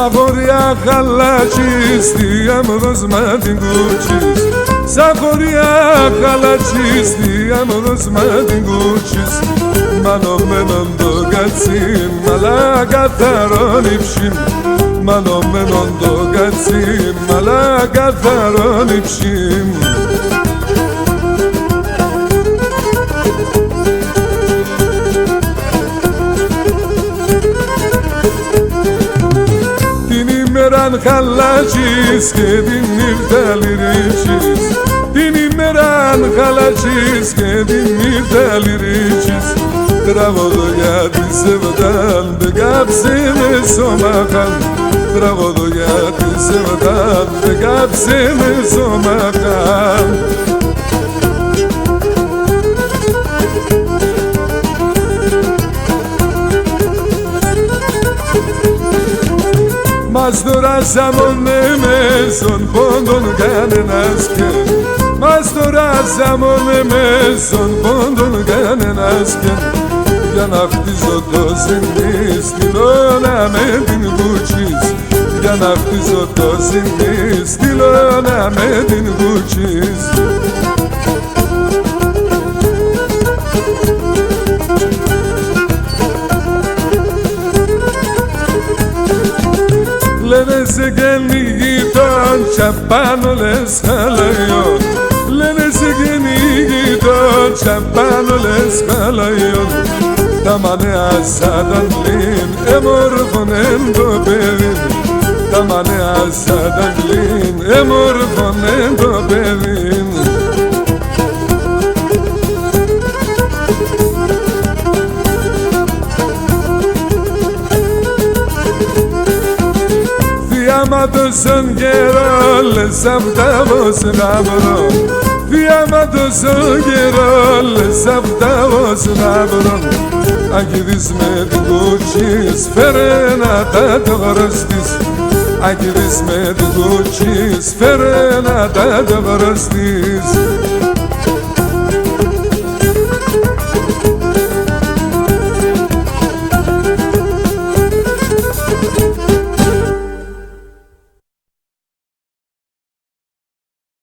Σαγόρια χαλάτσις, τι άμμοδος μα την κούτσις. Σαγόρια χαλάτσις, τι άμμοδος μα την κούτσις. Μανωμένον το κατσίν, αλλά καθαρόν υψήν. Μανωμένον το κατσίν, αλλά καθαρόν υψήν. ημέραν χαλάτσις και την νύχτα λυρίτσις. Την ημέραν χαλάτσις και την νύχτα λυρίτσις. Τραγωδό για τη σεβδάν δεν κάψε με σώμαχαν. Τραγωδό για τη σεβδάν δεν κάψε με σώμαχαν. Μας δωράσαμονε μέσον πόντον κανένας και μας δωράσαμονε μέσον πόντον κανένας και για να χτίζω το ζυμί στην όνα με την κουτσής. Για να χτίζω το ζυμί στην όνα με την κουτσής. Λένε σε γεννηγητόν τσαπάνω λες χαλαϊόν. Λένε σε γεννηγητόν τσαπάνω λες χαλαϊόν. Τα μανέα σαν τα γλύν εμόρφωνεν το παιδί. Τα μανέα σαν τα γλύν εμόρφωνεν το παιδί. Άμα τόσον καιρό λες αυτά πως να βρω. Άμα τόσον καιρό λες αυτά πως να βρω. Αν κηδείς με την κουτσής φέρε να τα το χρωστείς. Αν κηδείς με την κουτσής φέρε να τα το χρωστείς.